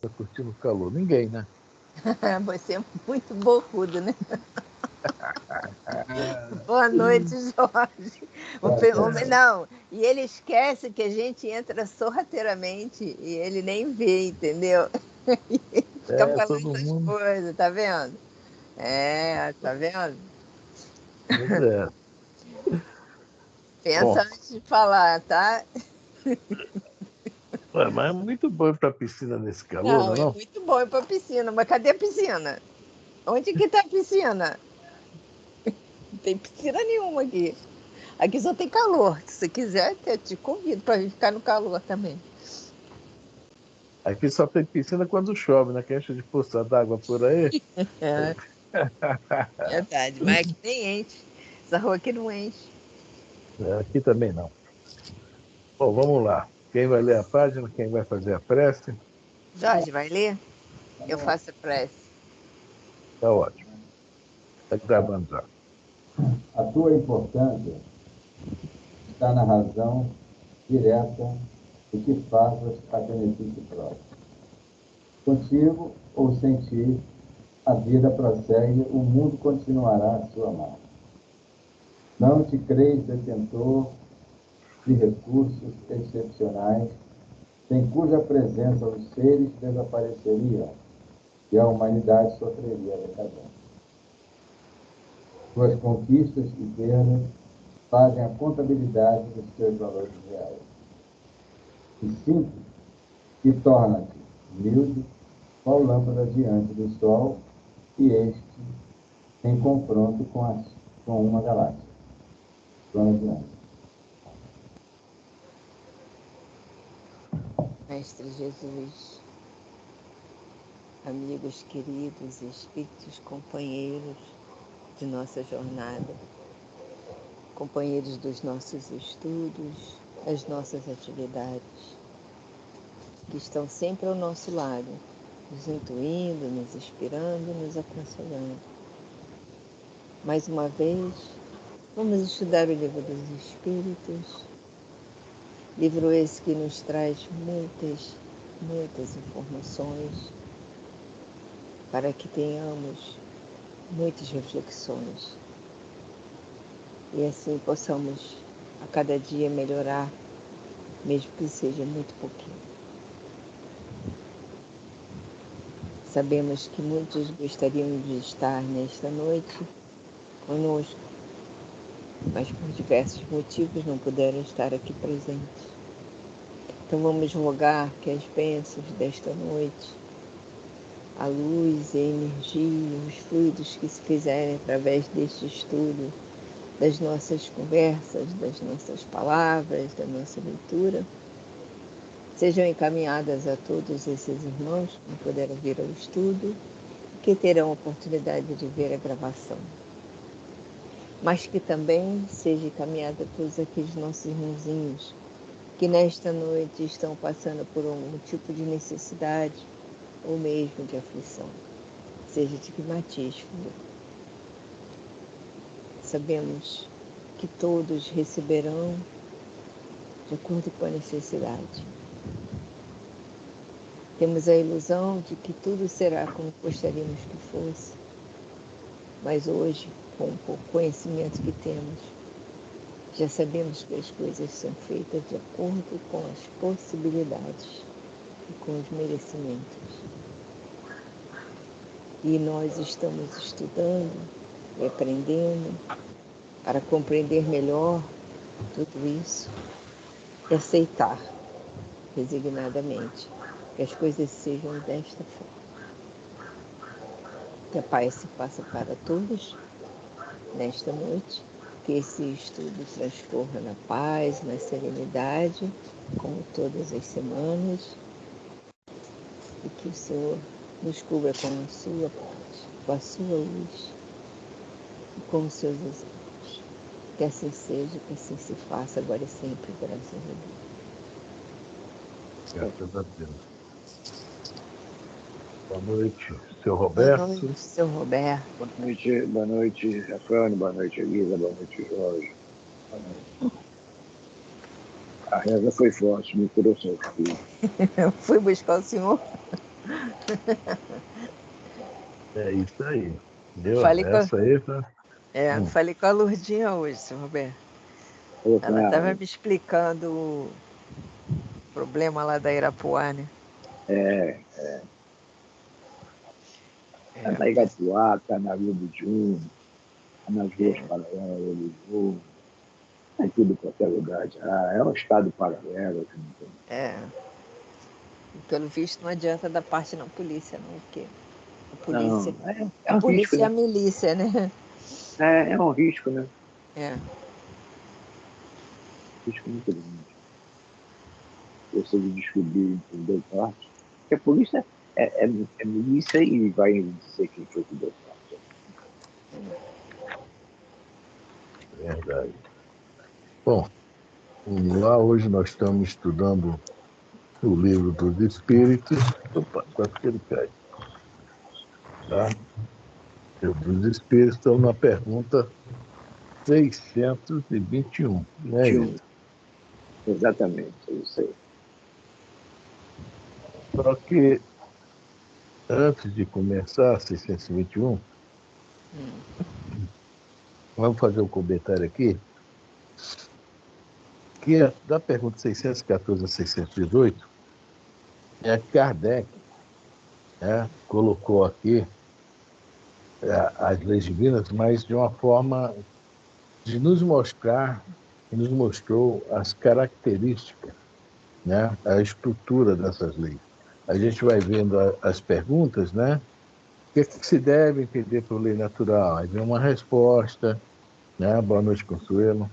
Está curtindo o calor? Ninguém, né? Você é muito bocudo, né? Boa noite, Jorge. O fenômeno, não. E ele esquece que a gente entra sorrateiramente e ele nem vê, entendeu? E ele fica falando Todo essas mundo. coisas, tá vendo? Tá vendo? Pois é. Pensa Bom, antes de falar, tá? mas é muito bom ir para a piscina nesse calor, Não, não é é não? muito bom ir pra piscina, mas cadê a piscina? Onde que tá a piscina? Não tem piscina nenhuma aqui. Aqui só tem calor. Se você quiser, eu te convido para vir ficar no calor também. Aqui só tem piscina quando chove, né? Que enche de poça d'água por aí. É verdade, mas aqui nem enche. Essa rua aqui não enche. Aqui também não. Bom, vamos lá. Quem vai ler a página? Quem vai fazer a prece? Jorge, vai ler? Eu faço a prece. Tá ótimo. Está gravando já. A tua importância está na razão direta do que fazes a benefício próprio. Contigo ou sem ti, a vida prossegue, o mundo continuará a sua marcha. Não te creis detentor de recursos excepcionais, sem cuja presença os seres desapareceriam e a humanidade sofreria a decadência. Tuas conquistas e perdas fazem a contabilidade dos teus valores reais. E simples, e torna-te humilde, qual lâmpada diante do sol, e este em confronto com uma galáxia. Vamos adiante. Mestre Jesus, amigos queridos, espíritos companheiros de nossa jornada, companheiros dos nossos estudos, das nossas atividades, que estão sempre ao nosso lado, nos intuindo, nos inspirando, nos aconselhando. Mais uma vez, vamos estudar o Livro dos Espíritos, livro esse que nos traz muitas informações para que tenhamos muitas reflexões e assim possamos a cada dia melhorar, mesmo que seja muito pouquinho. Sabemos que muitos gostariam de estar nesta noite conosco, mas por diversos motivos não puderam estar aqui presentes. Então vamos rogar que as bênçãos desta noite, a luz, a energia, os fluidos que se fizerem através deste estudo, das nossas conversas, das nossas palavras, da nossa leitura, sejam encaminhadas a todos esses irmãos que não puderam vir ao estudo e que terão a oportunidade de ver a gravação. Mas que também seja encaminhada a todos aqueles nossos irmãozinhos que nesta noite estão passando por algum tipo de necessidade ou mesmo de aflição, seja de que matiz for. Sabemos que todos receberão de acordo com a necessidade. Temos a ilusão de que tudo será como gostaríamos que fosse, mas hoje, com o pouco conhecimento que temos, já sabemos que as coisas são feitas de acordo com as possibilidades e com os merecimentos. E nós estamos estudando e aprendendo para compreender melhor tudo isso e aceitar resignadamente que as coisas sejam desta forma. Que a paz se faça para todos nesta noite, que esse estudo transcorra na paz, na serenidade, como todas as semanas, e que o Senhor nos cubra com a sua paz, com a sua luz e com os seus exemplos. Que assim seja, que assim se faça agora e sempre, graças a Deus. Graças a Deus. Boa noite, seu Boa Roberto. noite, seu Roberto. Boa noite, Rafane, boa noite, Elisa, boa noite, Jorge. A reza foi forte, me curou seu filho. Eu fui buscar o senhor. É isso aí. Entendeu? Falei com a, Essa aí tá. falei com a Lourdinha hoje, seu Roberto. Falou com Ela estava ela. me explicando o problema lá da Irapuá, né? É, tá É, na Irapuá, tá na Rio do Júnior, tá nas ruas paralelas do Júnior, tá em tudo quanto é lugar já. É um estado paralelo. Que não tem. é. Pelo visto não adianta dar parte na polícia, não, porque a polícia, Não, é um risco, e a né? milícia, né? É um risco, né? É. Risco muito grande. Você descobrir em deu parte. Porque a polícia é milícia e vai dizer quem foi que deu parte. Verdade. Bom, vamos lá, hoje nós estamos estudando o livro dos Espíritos. Opa, quase que ele cai. Tá? O livro dos Espíritos, estamos na pergunta 621, né, Tinha um, Isa? exatamente, é isso aí. Só que antes de começar 621, vamos fazer um comentário aqui, que é da pergunta 614 a 618, Kardec, né, colocou aqui as leis divinas, mas de uma forma de nos mostrar, nos mostrou as características, né, a estrutura dessas leis. A gente vai vendo as perguntas, né? O que, é que se deve entender por lei natural? Aí vem uma resposta, né? Boa noite, Consuelo.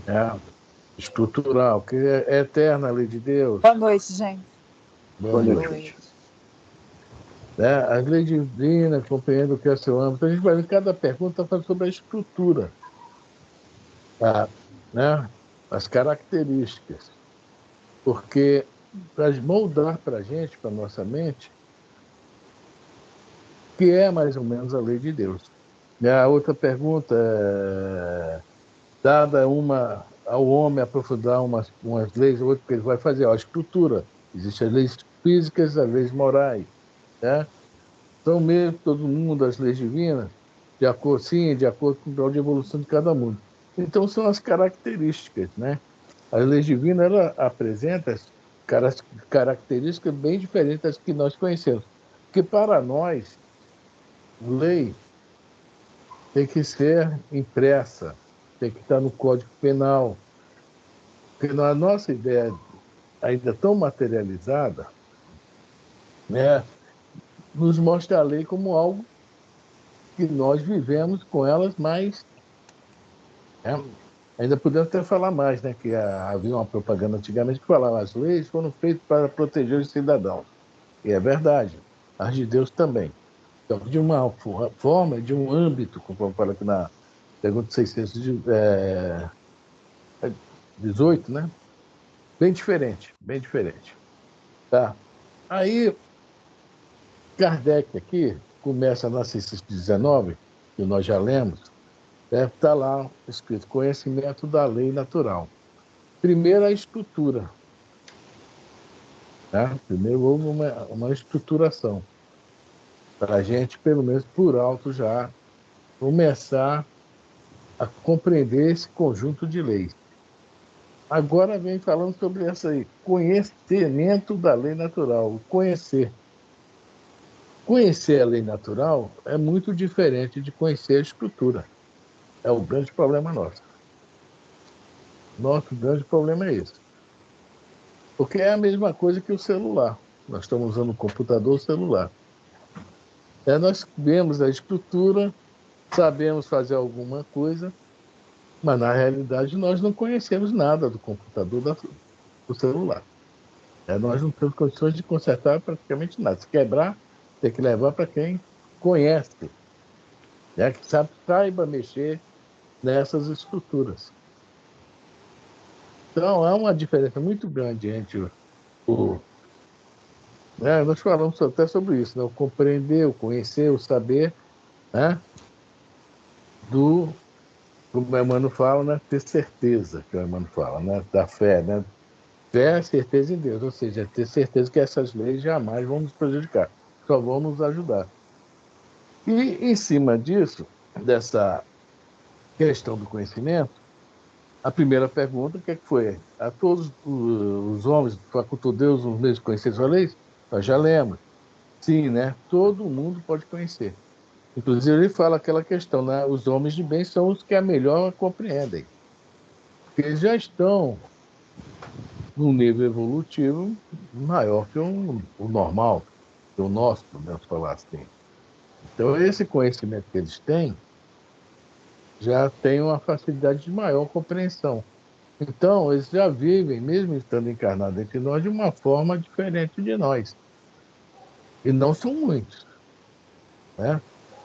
Né? Estrutural, que é eterna a lei de Deus. Boa noite, gente. Boa Boa Boa noite, noite. noite. Ruth. Né? As leis divinas, compreendendo o que é seu âmbito. A gente vai ver cada pergunta falando sobre a estrutura, né? As características. Porque para moldar para a gente, para a nossa mente, que é mais ou menos a lei de Deus. E a outra pergunta é dada ao homem aprofundar umas leis, outra que ele vai fazer, ó, a estrutura. Existem as leis físicas, as leis morais, né? São mesmo todo mundo as leis divinas, de acordo, sim, de acordo com o grau de evolução de cada mundo. Então são as características, né? As leis divinas ela apresenta características bem diferentes das que nós conhecemos. Porque para nós, lei tem que ser impressa, tem que estar no Código Penal, porque na nossa ideia ainda tão materializada, né, nos mostra a lei como algo que nós vivemos com elas, mas né, ainda podemos até falar mais, né, que havia uma propaganda antigamente que falava as leis foram feitas para proteger os cidadãos. E é verdade, as de Deus também. Então, de uma forma, de um âmbito, como fala aqui na pergunta 618, né? Bem diferente, bem diferente. Tá? Aí, Kardec aqui começa na 619, que nós já lemos, está lá escrito conhecimento da lei natural. Primeiro, a estrutura. Né? Primeiro, houve uma estruturação, para a gente, pelo menos por alto, já começar a compreender esse conjunto de leis. Agora vem falando sobre essa aí, conhecimento da lei natural, conhecer. Conhecer a lei natural é muito diferente de conhecer a estrutura. É o grande problema nosso. Nosso grande problema é esse. Porque é a mesma coisa que o celular. Nós estamos usando o computador ou celular. Nós vemos a estrutura, sabemos fazer alguma coisa, mas na realidade nós não conhecemos nada do computador, do celular. Nós não temos condições de consertar praticamente nada. Se quebrar, tem que levar para quem conhece, né? Que saiba mexer nessas estruturas. Então, há uma diferença muito grande entre nós falamos até sobre isso, né? O compreender, o conhecer, o saber, né? Como o Emmanuel fala, né? Ter certeza, que o Emmanuel fala, né? Da fé, né? Fé é certeza em Deus, ou seja, ter certeza que essas leis jamais vão nos prejudicar, só vão nos ajudar. E, em cima disso, dessa questão do conhecimento, a primeira pergunta, o que é que foi? A todos os homens facultou Deus os meios de conhecer suas leis? Nós já lemos. Sim, né? Todo mundo pode conhecer. Inclusive, ele fala aquela questão, né? Os homens de bem são os que a melhor compreendem. Porque eles já estão num nível evolutivo maior que o normal, que o nosso, podemos falar assim. Então, esse conhecimento que eles têm já tem uma facilidade de maior compreensão. Então, eles já vivem, mesmo estando encarnados entre nós, de uma forma diferente de nós. E não são muitos, né?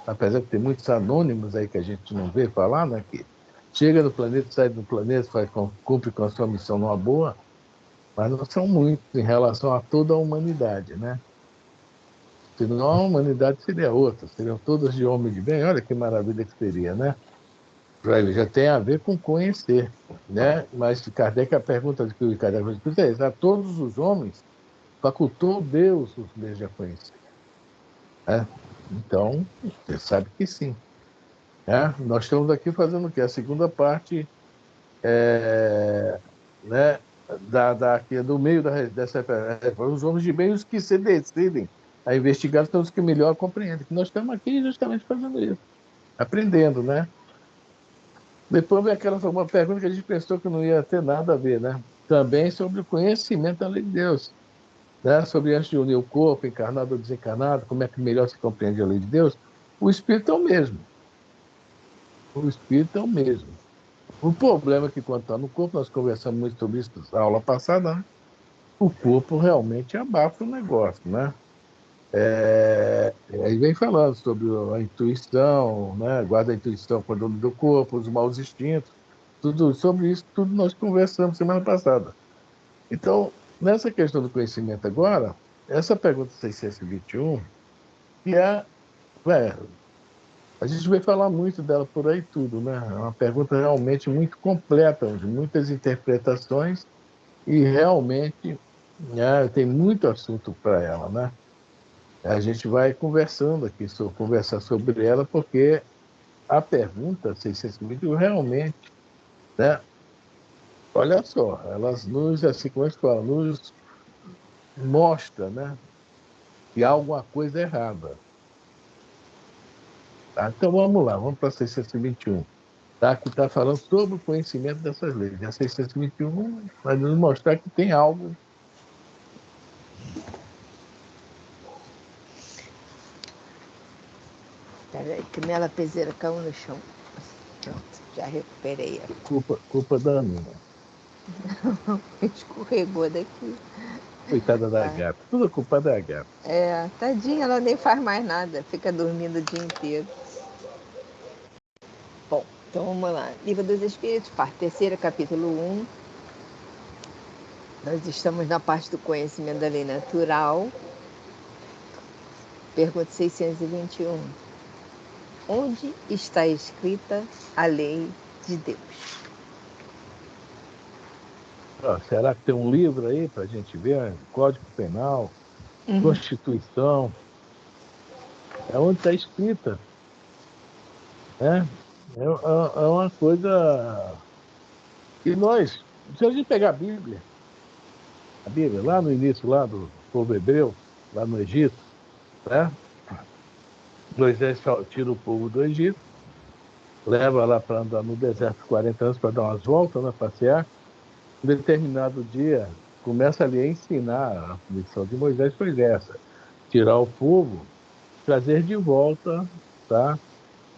Apesar de ter muitos anônimos aí que a gente não vê falar, né? Que chega no planeta, sai do planeta, cumpre com a sua missão numa boa, mas não são muitos em relação a toda a humanidade, né? Senão a humanidade seria outra, seriam todas de homem de bem. Olha que maravilha que seria, né? Já tem a ver com conhecer, né? Mas Kardec, a pergunta que o Kardec fez é essa: a todos os homens facultou Deus os meios de conhecer, né? Então, você sabe que sim, né? Nós estamos aqui fazendo o quê? A segunda parte, né? Aqui, do meio dessa, os homens de bem, os que se decidem a investigar, são os que melhor compreendem. Nós estamos aqui justamente fazendo isso, aprendendo, né? Depois vem aquela uma pergunta que a gente pensou que não ia ter nada a ver, né? Também sobre o conhecimento da lei de Deus, né? Sobre antes de unir o corpo, encarnado ou desencarnado, como é que melhor se compreende a lei de Deus. O espírito é o mesmo. O espírito é o mesmo. O problema é que quando está no corpo, nós conversamos muito sobre isso na aula passada, né? O corpo realmente abafa o negócio, né? Aí vem falando sobre a intuição, né? Guarda a intuição para o dono do corpo, os maus instintos, tudo sobre isso, tudo nós conversamos semana passada. Então, nessa questão do conhecimento agora, essa pergunta 621, que a gente vai falar muito dela por aí tudo, né? É uma pergunta realmente muito completa, de muitas interpretações e realmente, né, tem muito assunto para ela, né? A gente vai conversando aqui, conversar sobre ela, porque a pergunta 621 realmente, né? Olha só, elas nos, assim como a gente fala, nos mostra, né, que há alguma coisa errada. Tá? Então vamos lá, vamos para 621. Tá? Que está falando sobre o conhecimento dessas leis. E a 621 vai nos mostrar que tem algo. Peraí, que minha lapiseira caiu no chão. Pronto, já recuperei ela. Culpa da minha. Escorregou daqui. Coitada da gata. Tudo culpa da gata. Tadinha, ela nem faz mais nada, fica dormindo o dia inteiro. Bom, então vamos lá. Livro dos Espíritos, parte terceira, capítulo 1. Nós estamos na parte do conhecimento da lei natural. Pergunta 621. Onde está escrita a lei de Deus? Será que tem um livro aí para a gente ver? Código Penal, Constituição. É onde está escrita. Né? É uma coisa. E nós, se a gente pegar a Bíblia, lá no início lá do povo hebreu, lá no Egito, né? Moisés tira o povo do Egito, leva lá para andar no deserto 40 anos para dar umas voltas, né, passear. Um determinado dia, começa ali a ensinar, a missão de Moisés foi essa: tirar o povo, trazer de volta, tá,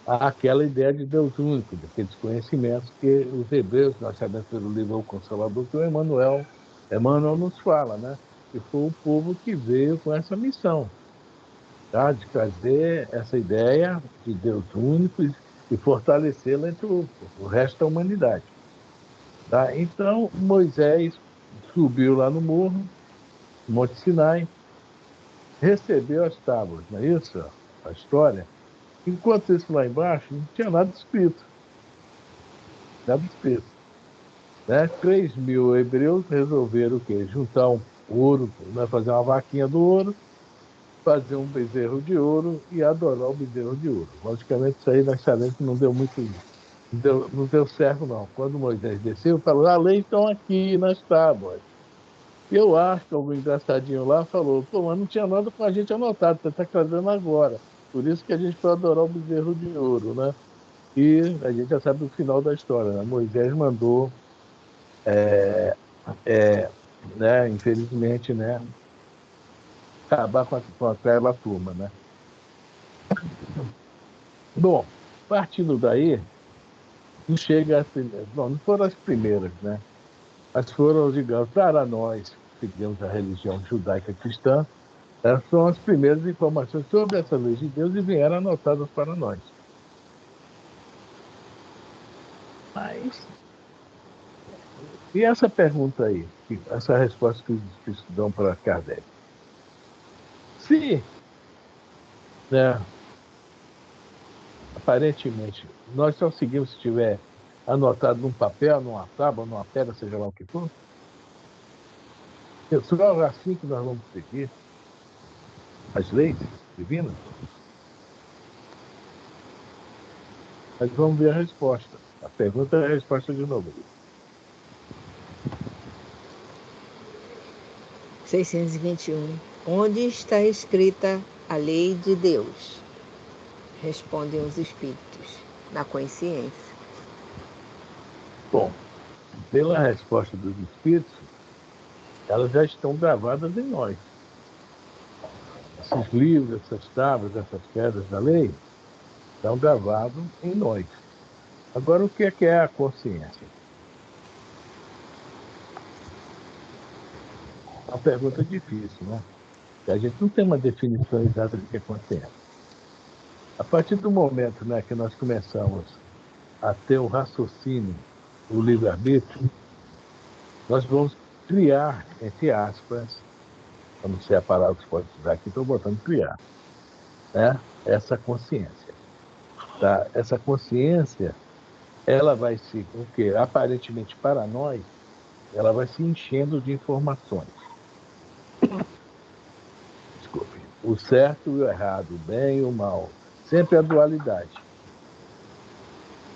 aquela ideia de Deus único, daqueles conhecimentos que os hebreus, nós sabemos pelo livro O Consolador, que o Emmanuel nos fala, né? Que foi o povo que veio com essa missão, tá? De trazer essa ideia de Deus único e fortalecê-la entre o resto da humanidade. Tá? Então, Moisés subiu lá no morro, Monte Sinai, recebeu as tábuas, não é isso? A história. Enquanto isso lá embaixo, não tinha nada escrito. Nada escrito. né? 3.000 hebreus resolveram o quê? Juntar um ouro, né? Fazer uma vaquinha do ouro, fazer um bezerro de ouro e adorar o bezerro de ouro. Logicamente, isso aí nós sabemos que não deu muito, não deu certo, não. Quando Moisés desceu, falou: a lei estão aqui nas tábuas. E eu acho que algum engraçadinho lá falou: pô, mas não tinha nada com a gente anotado, você está trazendo agora. Por isso que a gente foi adorar o bezerro de ouro, né? E a gente já sabe o final da história, né? Moisés mandou, é, né, infelizmente, né, acabar com aquela turma, né? Bom, partindo daí, não chega às primeiras. Não foram as primeiras, né? Mas foram, digamos, para nós, que seguimos a religião judaica cristã, essas são as primeiras informações sobre essa lei de Deus e vieram anotadas para nós. Mas, e essa pergunta aí, essa resposta que os espíritos dão para Kardec? Se, né, aparentemente, nós só seguimos se tiver anotado num papel, numa tábua, numa pedra, seja lá o que for, é só assim que nós vamos seguir as leis divinas. Mas vamos ver a resposta. A pergunta é a resposta de novo. 621. Onde está escrita a lei de Deus? Respondem os espíritos. Na consciência. Bom, pela resposta dos espíritos, elas já estão gravadas em nós. Esses livros, essas tábuas, essas pedras da lei, estão gravados em nós. Agora, o que é a consciência? É uma pergunta difícil, né? A gente não tem uma definição exata do que é consciência. A partir do momento, né, que nós começamos a ter o raciocínio, o livre-arbítrio, nós vamos criar, entre aspas, eu não sei a palavra que se pode usar aqui, estou botando criar, né, essa consciência. Tá? Essa consciência, ela vai se, o que aparentemente para nós, ela vai se enchendo de informações. Desculpe. O certo e o errado, o bem e o mal. Sempre a dualidade.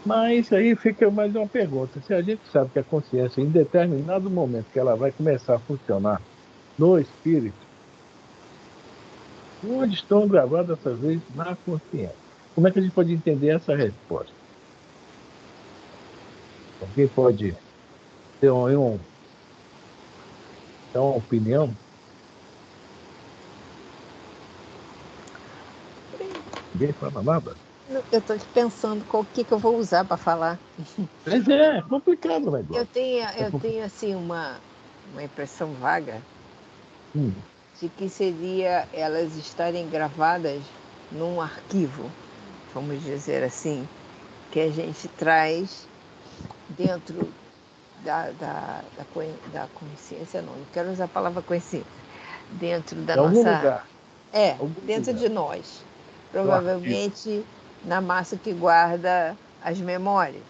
Mas aí fica mais uma pergunta. Se a gente sabe que a consciência, em determinado momento que ela vai começar a funcionar no espírito, onde estão gravadas essas leis na consciência? Como é que a gente pode entender essa resposta? Alguém pode ter uma opinião? Ninguém fala nada? Eu estou pensando o que eu vou usar para falar. Mas é complicado o negócio. Eu tenho assim, uma impressão vaga Hum. de que seria elas estarem gravadas num arquivo, vamos dizer assim, que a gente traz dentro da consciência, não quero usar a palavra consciência, dentro da Em algum nossa... lugar. Dentro de nós. No arquivo. Provavelmente na massa que guarda as memórias,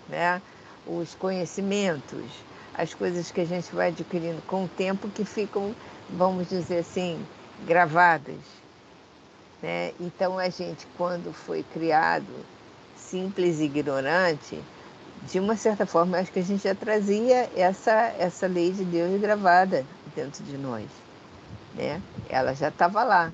né? Os conhecimentos, as coisas que a gente vai adquirindo com o tempo que ficam, vamos dizer assim, gravadas, né? Então a gente, quando foi criado simples e ignorante, de uma certa forma, acho que a gente já trazia essa lei de Deus gravada dentro de nós, né? Ela já estava lá.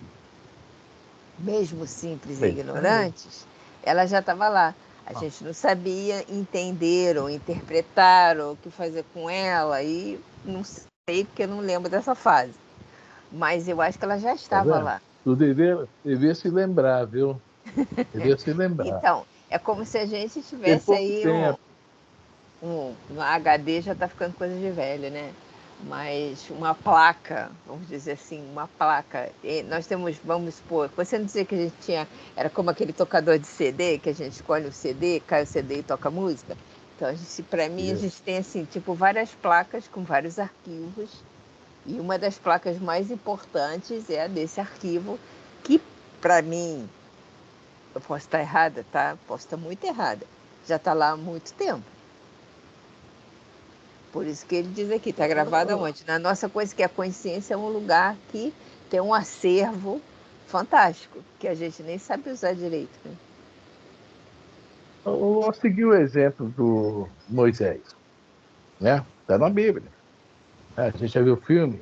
Mesmo simples e ignorantes, ela já estava lá. A gente não sabia entender ou interpretar ou o que fazer com ela, e não sei porque eu não lembro dessa fase. Mas eu acho que ela já estava lá. Tu devia se lembrar, viu? Devia se lembrar. Então, é como se a gente tivesse aí um HD, já está ficando coisa de velho, né? Mas uma placa, vamos dizer assim, uma placa. E nós temos, vamos supor, você não dizer que a gente tinha, era como aquele tocador de CD, que a gente escolhe o CD, cai o CD e toca música. Então, para mim, a gente tem assim, tipo, várias placas com vários arquivos. E uma das placas mais importantes é a desse arquivo, que para mim, eu posso estar errada, tá? Posso estar muito errada. Já está lá há muito tempo. Por isso que ele diz aqui, está gravado aonde? Na nossa coisa, que a consciência é um lugar que tem um acervo fantástico, que a gente nem sabe usar direito, né? Eu vou seguir o exemplo do Moisés, né? Está na Bíblia. A gente já viu o filme.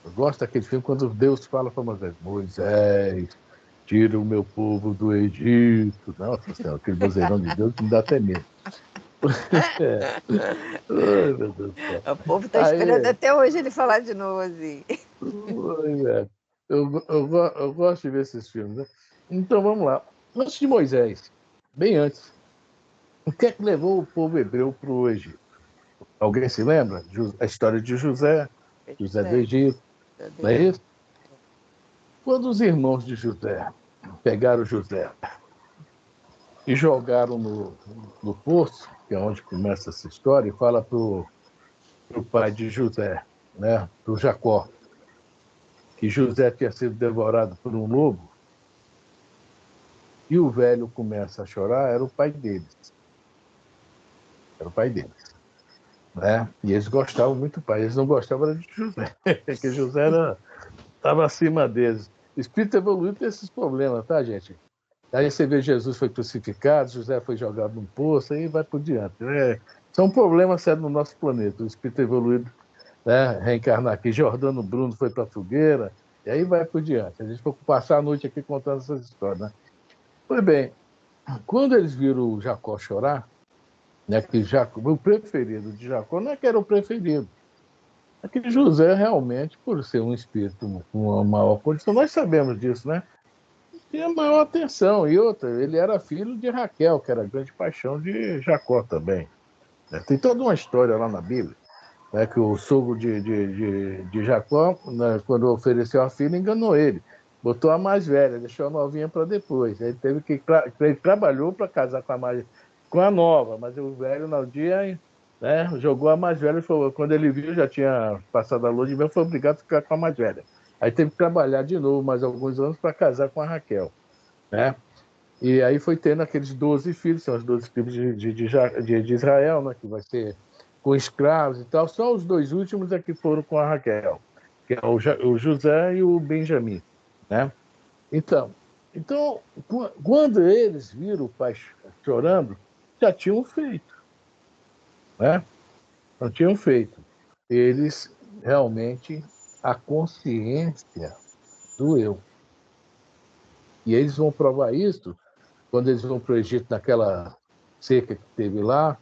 Eu gosto daquele filme quando Deus fala para Moisés: Moisés, tira o meu povo do Egito. Nossa Senhora, aquele vozeirão de Deus que me dá até medo. É. Ai, meu Deus do céu. O povo está esperando até hoje ele falar de novo assim. Eu gosto de ver esses filmes, né? Então vamos lá. Antes de Moisés, bem antes, o que é que levou o povo hebreu para o Egito? Alguém se lembra? A história de José do Egito, não é isso? Quando os irmãos de José pegaram José e jogaram no poço, que é onde começa essa história, e fala para o pai de José, né, para o Jacó, que José tinha sido devorado por um lobo, e o velho começa a chorar, era o pai deles. Era o pai deles. Né? E eles gostavam muito do pai, eles não gostavam de José, porque José estava acima deles. O espírito evoluído tem esses problemas, tá, gente? Aí você vê Jesus foi crucificado, José foi jogado num poço, aí vai por diante. São problemas sérios no nosso planeta. O espírito evoluído, né, reencarnar aqui, Jordano Bruno foi para a fogueira, e aí vai por diante. A gente vai passar a noite aqui contando essas histórias, né? Pois bem, quando eles viram o Jacó chorar, né, que o preferido de Jacó não é que era o preferido, é que José realmente, por ser um espírito com uma maior condição, nós sabemos disso, né? Tinha maior atenção. E outra, ele era filho de Raquel, que era a grande paixão de Jacó também. Tem toda uma história lá na Bíblia, né, que o sogro de Jacó, né, quando ofereceu a filha, enganou ele. Botou a mais velha, deixou a novinha para depois. Ele trabalhou para casar com a nova, mas o velho, no dia, né, jogou a mais velha. Quando ele viu, já tinha passado a lua de mel, foi obrigado a ficar com a mais velha. Aí teve que trabalhar de novo mais alguns anos para casar com a Raquel. Né? E aí foi tendo aqueles 12 filhos, são os 12 filhos de Israel, né, que vai ser com escravos e tal. Só os dois últimos é que foram com a Raquel, que é o José e o Benjamim. Né? Então, quando eles viram o pai chorando, já tinham feito. Né? Não tinham feito. Eles realmente, a consciência doeu. E eles vão provar isso quando eles vão para o Egito, naquela seca que teve lá,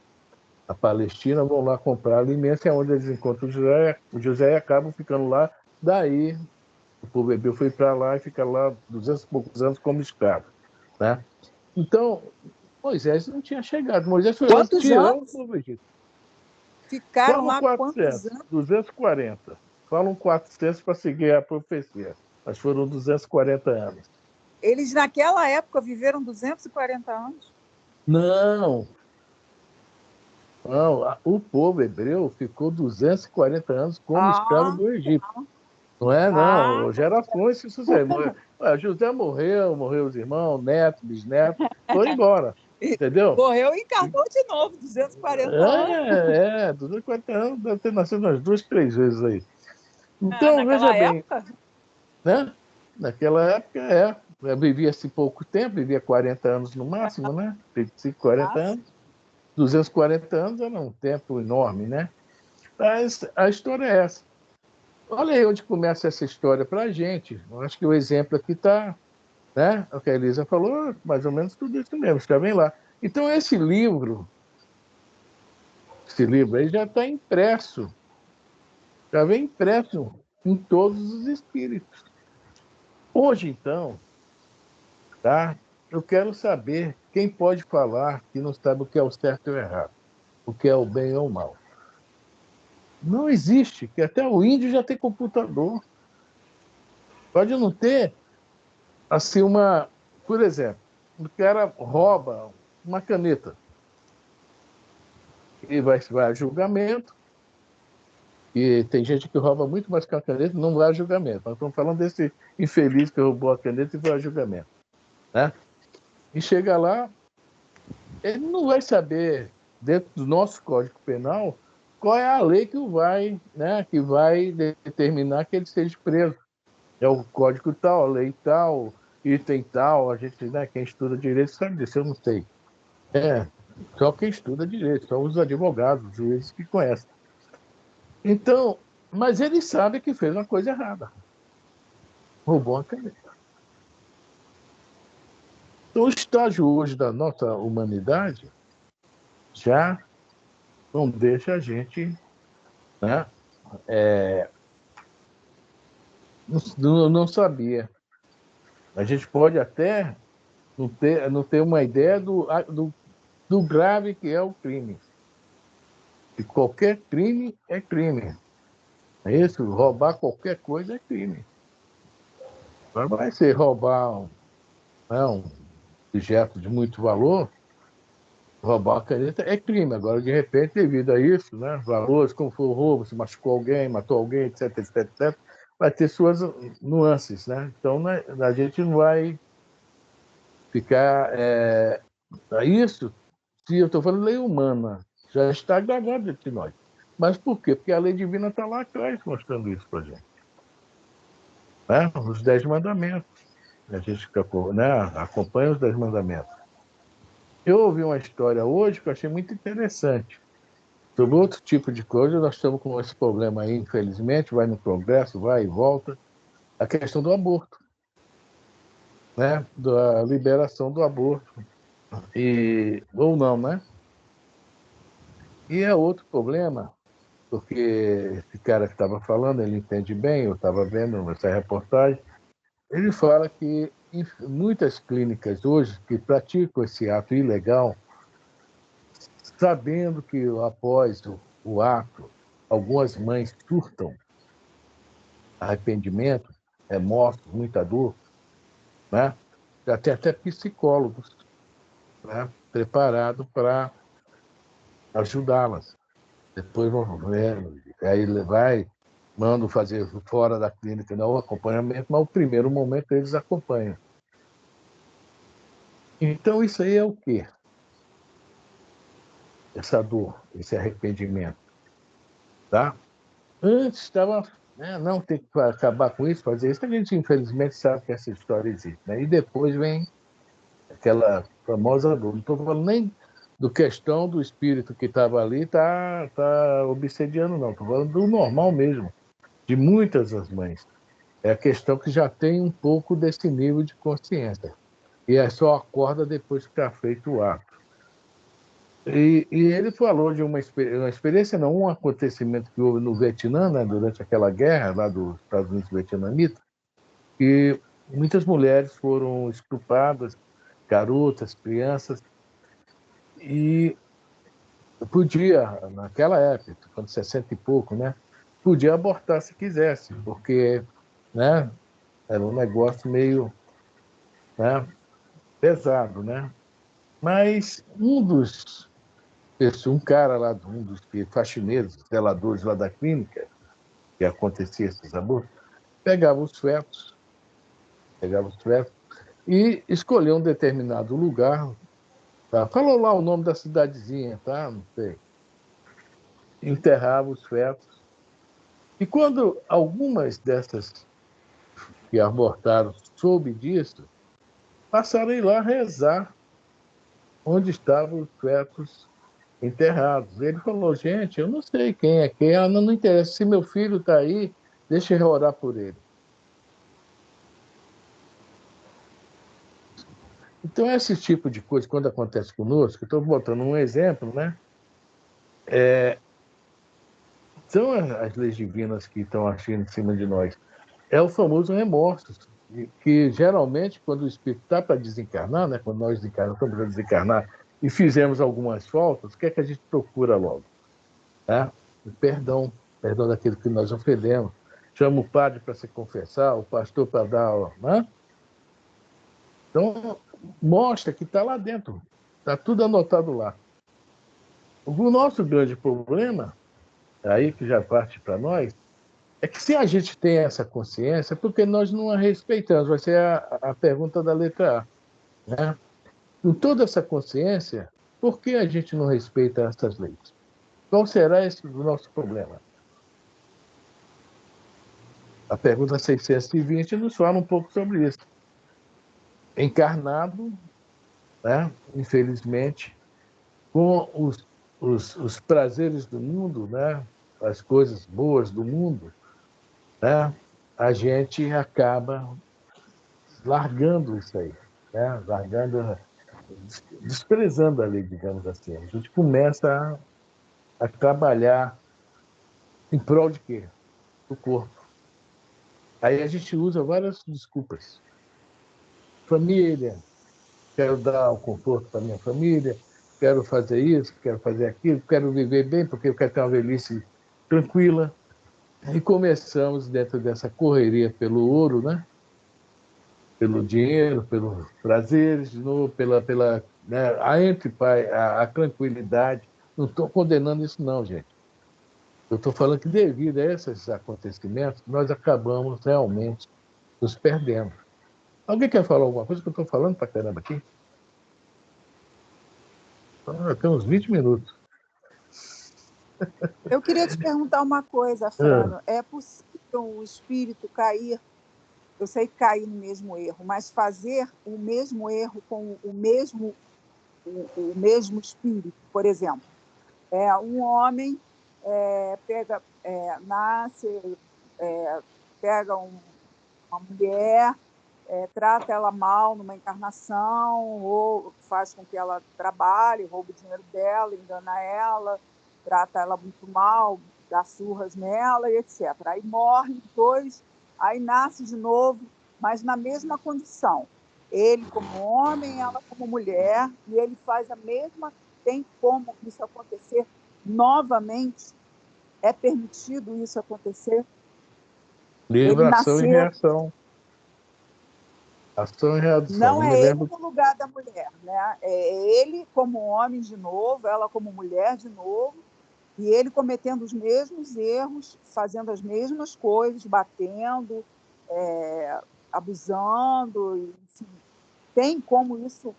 a Palestina, vão lá comprar alimentos, é onde eles encontram o José e acabam ficando lá. Daí, o povo hebreu foi para lá e fica lá 200 e poucos anos como escravo. Né? Então, Moisés não tinha chegado. Moisés foi lá tirando o povo Egito. Ficaram lá quantos anos? 240. Falam 400 para seguir a profecia, mas foram 240 anos. Eles, naquela época, viveram 240 anos? Não. Não, o povo hebreu ficou 240 anos como escravo do Egito. Não é, não. Gerações se sucedem. José morreu os irmãos, netos, bisnetos, foi embora. Entendeu? Morreu e encarnou de novo, 240 anos. 240 anos, deve ter nascido umas 2, 3 vezes aí. Então, veja bem. Época? Né? Naquela época, vivia-se pouco tempo, vivia 40 anos no máximo, né? 35, 40 anos. 240 anos era um tempo enorme, né? Mas a história é essa. Olha aí onde começa essa história para a gente. Eu acho que o exemplo aqui está, né? O que a Elisa falou, mais ou menos tudo isso mesmo, está bem lá. Então, esse livro aí já está impresso, já vem impresso em todos os espíritos. Hoje, então, tá? Eu quero saber quem pode falar que não sabe o que é o certo e o errado, o que é o bem ou o mal. Não existe, que até o índio já tem computador. Pode não ter, assim, por exemplo, o cara rouba uma caneta e vai a julgamento, e tem gente que rouba muito mais que a caneta e não vai a julgamento. Nós estamos falando desse infeliz que roubou a caneta e vai a julgamento. Né? E chega lá, ele não vai saber, dentro do nosso Código Penal, qual é a lei que vai, né, que vai determinar que ele seja preso. É o código tal, a lei tal, item tal, a gente, né, quem estuda direito sabe disso, eu não sei. É, só quem estuda direito, só os advogados, os juízes que conhecem. Então, mas ele sabe que fez uma coisa errada. Roubou uma caneta. Então, o estágio hoje da nossa humanidade já não deixa a gente, né, não sabia. A gente pode até não ter uma ideia do grave que é o crime. E qualquer crime é crime. É isso? Roubar qualquer coisa é crime. Agora vai ser roubar um objeto de muito valor, roubar a caneta é crime. Agora, de repente, devido a isso, né, valores, como foi o roubo, se machucou alguém, matou alguém, etc, etc, etc, vai ter suas nuances, né? Então, né, a gente não vai ficar... isso, se eu estou falando lei humana, já está gravado entre nós. Mas por quê? Porque a lei divina está lá atrás mostrando isso para a gente. Né? Os 10 mandamentos. A gente né, acompanha os 10 mandamentos. Eu ouvi uma história hoje que eu achei muito interessante. Sobre outro tipo de coisa, nós estamos com esse problema aí, infelizmente, vai no Congresso, vai e volta, a questão do aborto, né? Da liberação do aborto. Ou não, né? E é outro problema, porque esse cara que estava falando, ele entende bem, eu estava vendo essa reportagem, ele fala que em muitas clínicas hoje que praticam esse ato ilegal, sabendo que após o ato, algumas mães surtam arrependimento, remorso, muita dor, né? Já tem até psicólogos, né, preparados para ajudá-las. Depois vão ver, aí ele vai, manda fazer fora da clínica, não o acompanhamento, mas o primeiro momento eles acompanham. Então, isso aí é o quê? Essa dor, esse arrependimento. Tá? Antes estava, né, não tem que acabar com isso, fazer isso, a gente infelizmente sabe que essa história existe. Né? E depois vem aquela famosa dor. Não estou falando nem do questão do espírito que estava ali, tá obsediando, não. Estou falando do normal mesmo, de muitas das mães. É a questão que já tem um pouco desse nível de consciência. E é só acorda depois que está feito o ato. E ele falou de uma experiência, não, um acontecimento que houve no Vietnã, né, durante aquela guerra lá dos Estados Unidos vietnamitas, que muitas mulheres foram estupradas, garotas, crianças, e podia, naquela época, quando 60 e pouco, né, podia abortar se quisesse, porque, né, era um negócio meio, né, pesado, né? Mas um cara lá, um dos faxineiros, zeladores lá da clínica, que acontecia esses abortos, pegava os fetos e escolheu um determinado lugar, tá? Falou lá o nome da cidadezinha, tá? Não sei. Enterrava os fetos. E quando algumas dessas que abortaram soube disso, passaram a ir lá rezar onde estavam os fetos enterrados. Ele falou, gente, eu não sei quem é quem, não interessa, se meu filho está aí, deixa eu orar por ele. Então, esse tipo de coisa, quando acontece conosco, estou botando um exemplo, né? São as leis divinas que estão agindo em cima de nós. É o famoso remorso, que geralmente, quando o espírito está para desencarnar, né? Quando nós desencarnamos, estamos para desencarnar e fizemos algumas faltas, o que é que a gente procura logo? Né? O perdão daquilo que nós ofendemos. Chama o padre para se confessar, o pastor para dar aula, né? Então, mostra que está lá dentro, está tudo anotado lá. O nosso grande problema, aí que já parte para nós, é que se a gente tem essa consciência, é porque nós não a respeitamos, vai ser a pergunta da letra A. Com toda essa consciência, por que a gente não respeita essas leis? Qual será esse o nosso problema? A pergunta 620 nos fala um pouco sobre isso. Encarnado, né, infelizmente, com os prazeres do mundo, né, as coisas boas do mundo, né, a gente acaba largando isso aí, né, desprezando a lei, digamos assim. A gente começa a trabalhar em prol de quê? Do corpo. Aí a gente usa várias desculpas. Família, quero dar o conforto para minha família, quero fazer isso, quero fazer aquilo, quero viver bem porque eu quero ter uma velhice tranquila. E começamos dentro dessa correria pelo ouro, né? Pelo dinheiro, pelos prazeres, de novo, né? A tranquilidade. Não estou condenando isso, não, gente. Eu estou falando que, devido a esses acontecimentos, nós acabamos realmente nos perdendo. Alguém quer falar alguma coisa que eu estou falando para caramba aqui? Tem uns 20 minutos. Eu queria te perguntar uma coisa, Frânio. É possível o espírito cair, eu sei que cair no mesmo erro, mas fazer o mesmo erro com o mesmo espírito? Por exemplo, um homem nasce, pega uma mulher, trata ela mal numa encarnação, ou faz com que ela trabalhe, rouba o dinheiro dela, engana ela, trata ela muito mal, dá surras nela, e etc. Aí morre depois, aí nasce de novo, mas na mesma condição. Ele como homem, ela como mulher, e ele faz a mesma... Tem como isso acontecer novamente? É permitido isso acontecer? Livre, Ele ação e nascer... reação. Ação e reação. Não Eu me é ele lembro. no lugar da mulher, né? É ele como homem de novo, ela como mulher de novo, e ele cometendo os mesmos erros, fazendo as mesmas coisas, batendo, abusando, enfim. Tem como isso,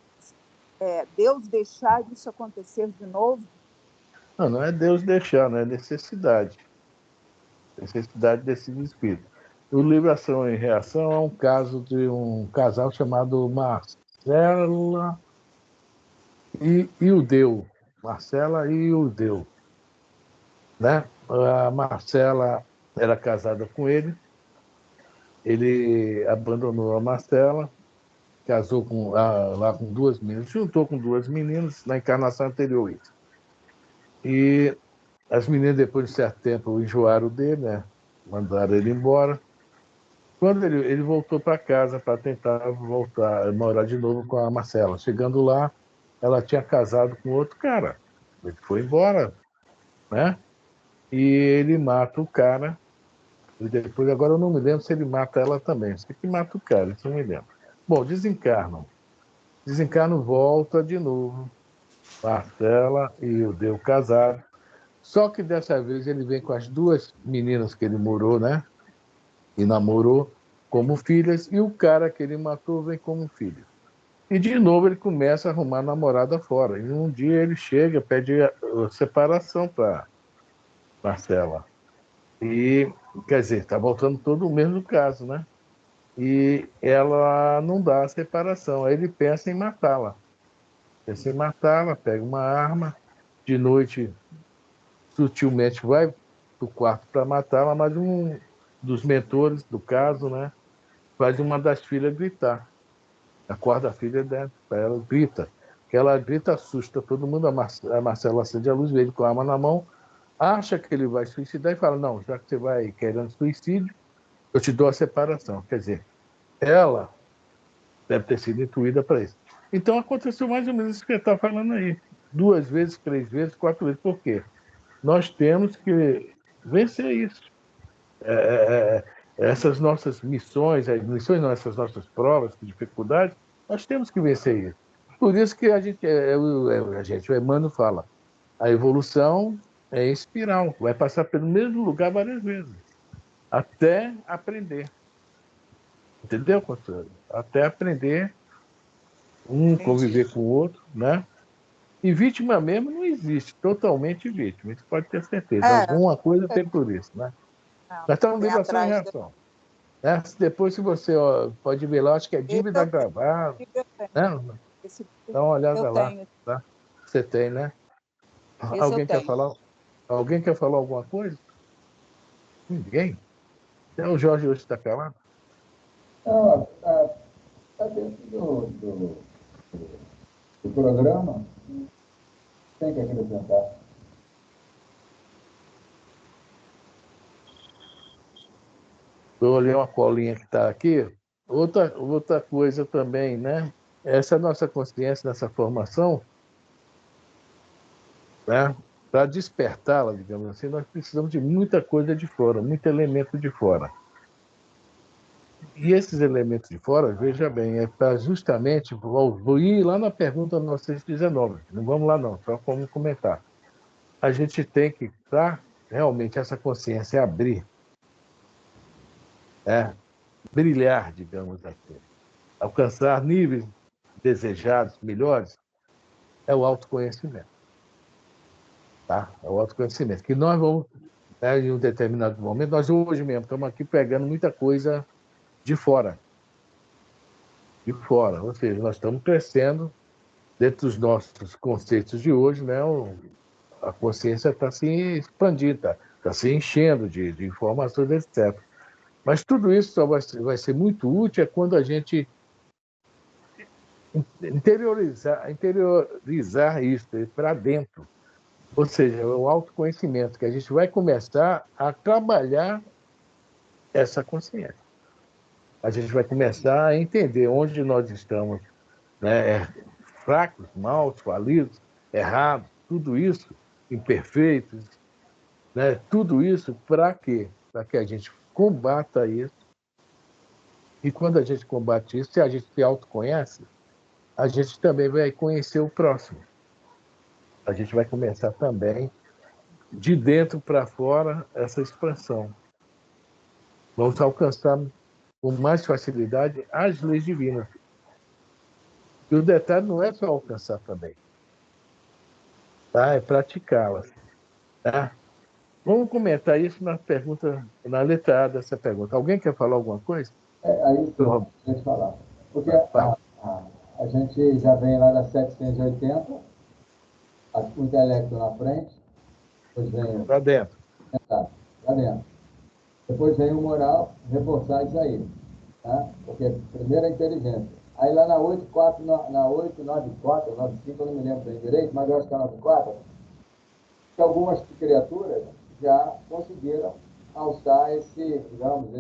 Deus deixar isso acontecer de novo? Não, não é Deus deixar, não é necessidade. Necessidade desse espírito. O livro Ação e Reação é um caso de um casal chamado Marcela e o Deu. Marcela e o Deu, né? A Marcela era casada com ele abandonou a Marcela, casou lá com duas meninas, juntou com duas meninas na encarnação anterior. E as meninas, depois de certo tempo, enjoaram dele, né? Mandaram ele embora. Quando ele voltou para casa para tentar voltar, morar de novo com a Marcela. Chegando lá, ela tinha casado com outro cara. Ele foi embora, né? E ele mata o cara. E depois, agora eu não me lembro se ele mata ela também. Sei que mata o cara, isso eu não me lembro. Bom, desencarnam. Desencarnam, volta de novo. Marcela e o Deu casaram. Só que dessa vez ele vem com as duas meninas que ele morou, né? E namorou como filhas, e o cara que ele matou vem como filho. E de novo ele começa a arrumar namorada fora. E um dia ele chega, pede a separação para Marcela. E, quer dizer, está voltando todo o mesmo caso, né? E ela não dá a separação. Aí ele pensa em matá-la. Pensa em matá-la, pega uma arma, de noite, sutilmente vai para o quarto para matá-la, mas um dos mentores do caso, né, faz uma das filhas gritar. Acorda a filha dela, ela grita. Que ela grita, assusta todo mundo. A Marcela acende a luz, vê ele com a arma na mão, acha que ele vai suicidar e fala: não, já que você vai querendo suicídio, eu te dou a separação. Quer dizer, ela deve ter sido intuída para isso. Então aconteceu mais ou menos isso que você está falando aí. 2 vezes, 3 vezes, 4 vezes. Por quê? Nós temos que vencer isso. Essas nossas missões, as missões não, essas nossas provas, dificuldades, nós temos que vencer isso. Por isso que o Emmanuel fala, a evolução é em espiral, vai passar pelo mesmo lugar várias vezes, até aprender. Entendeu, Consuelo? Até aprender, Entendi. conviver com o outro, né? E vítima mesmo não existe totalmente vítima, isso pode ter certeza. É, Alguma coisa tem por isso, né? Nós estamos tem vendo ação e atrás reação. Né? Depois, se você pode ver lá, acho que é dívida eu tenho, gravada. eu tenho. Né? Esse Dá uma olhada eu lá. tenho. Tá? Você tem, né? Esse eu Alguém quer tenho. falar? Alguém quer falar alguma coisa? Ninguém? Até o Jorge hoje está calado. Não, está dentro do programa, tem que acrescentar. Eu olhei uma colinha que está aqui. Outra coisa também, né? Essa nossa consciência, nessa formação, né? Para despertá-la, digamos assim, nós precisamos de muita coisa de fora, muito elemento de fora. E esses elementos de fora, veja bem, é para justamente, vou ir lá na pergunta 919, não vamos lá não, só como comentar. A gente tem que, para realmente essa consciência abrir, brilhar, digamos assim, alcançar níveis desejados, melhores, é o autoconhecimento. Tá? É o autoconhecimento. Que nós vamos, em um determinado momento, nós hoje mesmo estamos aqui pegando muita coisa de fora. De fora. Ou seja, nós estamos crescendo dentro dos nossos conceitos de hoje, né? A consciência está se expandindo, está se enchendo de informações, etc. Mas tudo isso só vai ser muito útil quando a gente interiorizar isso para dentro. Ou seja, é o autoconhecimento, que a gente vai começar a trabalhar essa consciência. A gente vai começar a entender onde nós estamos, né, fracos, maus, falidos, errados, tudo isso, imperfeitos, né, tudo isso para quê? Para que a gente combata isso. E quando a gente combate isso, se a gente se autoconhece, a gente também vai conhecer o próximo. A gente vai começar também, de dentro para fora, essa expansão. Vamos alcançar com mais facilidade as leis divinas. E o detalhe não é só alcançar também, tá? É praticá-las. Tá? Vamos comentar isso na pergunta, na letra A dessa pergunta. Alguém quer falar alguma coisa? Aí sim, deixa eu falar. Porque Fala. a gente já vem lá da 780, o intelecto na frente, depois vem Para dentro. lá dentro. Depois vem o moral, reforçar isso aí. Tá? Porque primeiro a inteligência. Aí lá na 84, na 894, 95, eu não me lembro bem direito, mas eu acho que é 94, que algumas criaturas já conseguiram alçar digamos,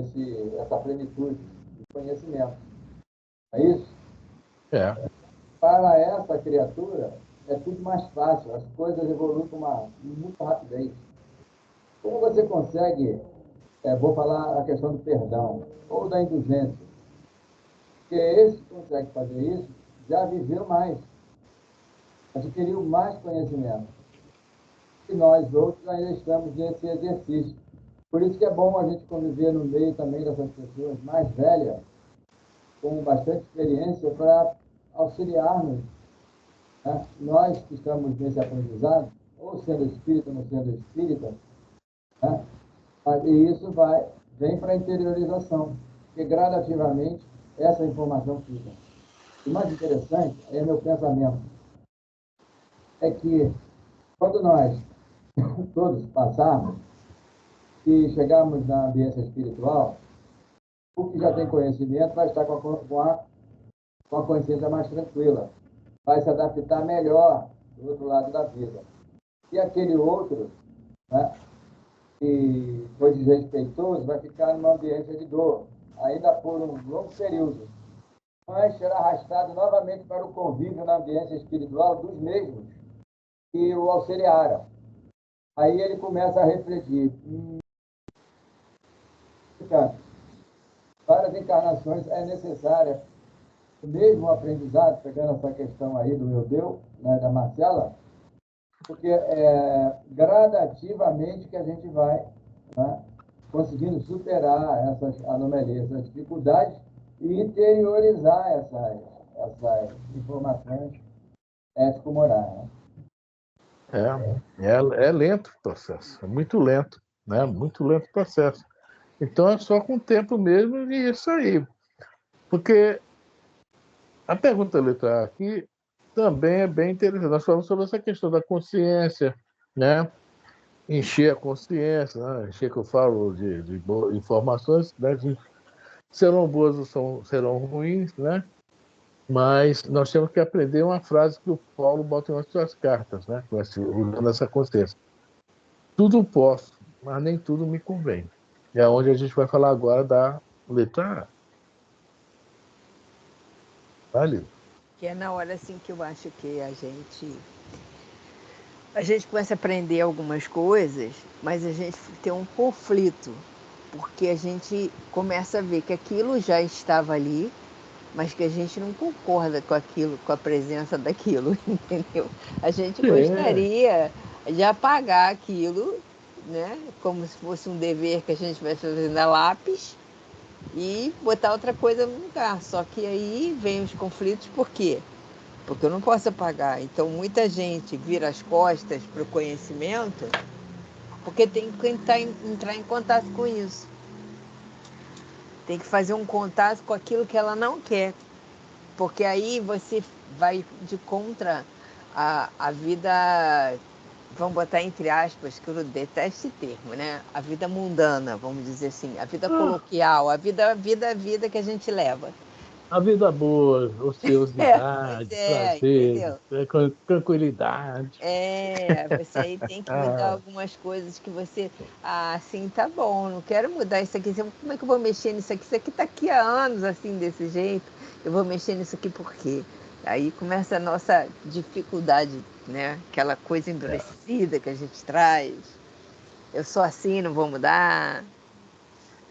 essa plenitude de conhecimento. É isso? É. Para essa criatura, é tudo mais fácil, as coisas evoluem com muita rapidez. Como você consegue, vou falar a questão do perdão, ou da indulgência, porque esse que consegue fazer isso já viveu mais, adquiriu mais conhecimento. E nós outros ainda estamos nesse exercício. Por isso que é bom a gente conviver no meio também dessas pessoas mais velhas, com bastante experiência, para auxiliar-nos, né? Nós que estamos nesse aprendizado, ou sendo espírita, ou não sendo espírita, né? E isso vem para a interiorização, porque gradativamente essa informação fica. O mais interessante é meu pensamento, é que quando nós todos passarmos e chegarmos na ambiência espiritual, o que já tem conhecimento vai estar com a consciência mais tranquila, vai se adaptar melhor do outro lado da vida. E aquele outro, né, que foi desrespeitoso, vai ficar numa ambiência de dor, ainda por um longo período, mas será arrastado novamente para o convívio na ambiência espiritual dos mesmos que o auxiliaram. Aí ele começa a refletir. Portanto, várias encarnações é necessária o mesmo aprendizado, pegando essa questão aí do Eudeu, né, da Marcela, porque é gradativamente que a gente vai, né, conseguindo superar essas anomalias, essas dificuldades e interiorizar essas informações ético-morais. Né? É lento o processo, é muito lento, né? Muito lento o processo. Então é só com o tempo mesmo e isso aí. Porque a pergunta letra A aqui também é bem interessante. Nós falamos sobre essa questão da consciência, né? Encher a consciência, né? Encher que eu falo de boas informações, né? Serão boas ou serão ruins, né? Mas nós temos que aprender uma frase que o Paulo bota em suas cartas, né? Usando essa consciência. Tudo posso, mas nem tudo me convém. É onde a gente vai falar agora da letra A. Vale? Que é na hora assim que eu acho que a gente começa a aprender algumas coisas, mas a gente tem um conflito, porque a gente começa a ver que aquilo já estava ali, mas que a gente não concorda com aquilo, com a presença daquilo, entendeu? A gente gostaria de apagar aquilo, né? Como se fosse um dever que a gente vai fazendo a lápis e botar outra coisa no lugar. Só que aí vem os conflitos, por quê? Porque eu não posso apagar. Então, muita gente vira as costas para o conhecimento porque tem que entrar em contato com isso. Tem que fazer um contato com aquilo que ela não quer. Porque aí você vai de contra a vida, vamos botar entre aspas, que eu detesto esse termo, né? A vida mundana, vamos dizer assim. A vida coloquial, a vida que a gente leva. A vida boa, ociosidade, prazer, entendeu? tranquilidade. Você aí tem que mudar algumas coisas que você... assim, tá bom, não quero mudar isso aqui. Como é que eu vou mexer nisso aqui? Isso aqui tá aqui há anos, assim, desse jeito. Eu vou mexer nisso aqui por quê? Aí começa a nossa dificuldade, né? Aquela coisa endurecida que a gente traz. Eu sou assim, não vou mudar.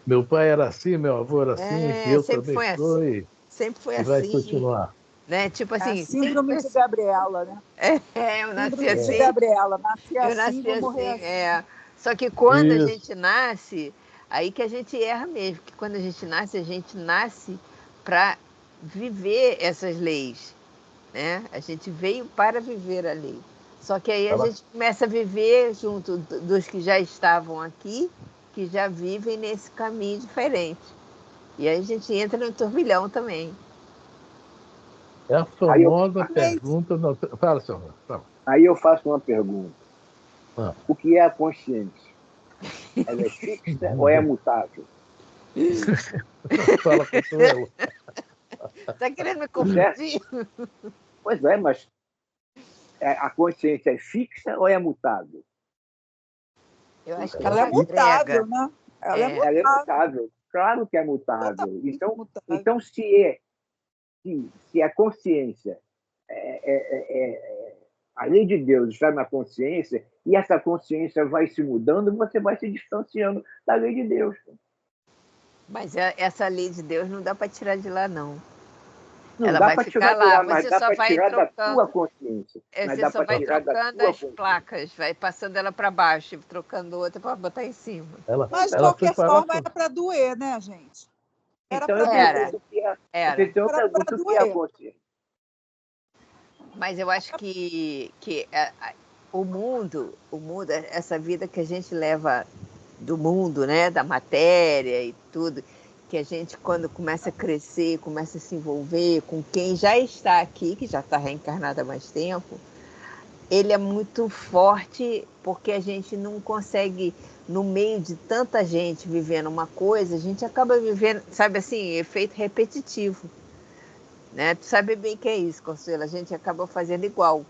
Meu pai era assim, meu avô era assim, eu Sempre também foi sou assim. Sempre foi e vai assim. continuar. Né? Tipo É a assim, síndrome de Gabriela, né? eu nasci Síndrome de assim. Gabriela. Nasci Eu assim, nasci vou morrer assim, assim. Só que quando a Isso. gente nasce, aí que a gente erra mesmo, que quando a gente nasce para viver essas leis, né? A gente veio para viver a lei. Só que aí a Ela, gente começa a viver junto dos que já estavam aqui, que já vivem nesse caminho diferente. E aí a gente entra no turbilhão também. é a Aí eu, famosa pergunta. Fala, senhor. Fala. aí eu faço uma pergunta. Ah. O que é a consciência? Ela é fixa ou é mutável? Fala com ela. Tá querendo me Certo? confundir? Pois é, mas a consciência é fixa ou é mutável? Eu acho que Ela é ela agrega. mutável, né? Ela é Ela é mutável. mutável. Claro que é mutável. Totalmente Então, mutável. então se a consciência, a lei de Deus está na consciência, e essa consciência vai se mudando, você vai se distanciando da lei de Deus. Mas essa lei de Deus não dá para tirar de lá, não. Não Ela dá vai para tirar ficar de lá. lá, mas Você dá só para vai tirar da trocando, tua consciência. Mas você dá só para vai tirar da trocando tua as consciência. placas, vai passando ela para baixo, e trocando outra para botar em cima. Mas, de Ela foi qualquer parar. forma, era para doer, né, gente? Era Então para eu doer. Era, pergunto o que é, era. então eu Era para pergunto o que é a doer. consciência. Mas eu acho que o mundo, essa vida que a gente leva do mundo, né, da matéria e tudo, que a gente, quando começa a crescer, começa a se envolver com quem já está aqui, que já está reencarnado há mais tempo, ele é muito forte porque a gente não consegue, no meio de tanta gente vivendo uma coisa, a gente acaba vivendo, sabe assim, efeito repetitivo. Né? Tu sabe bem que é isso, Consuelo, a gente acaba fazendo igual.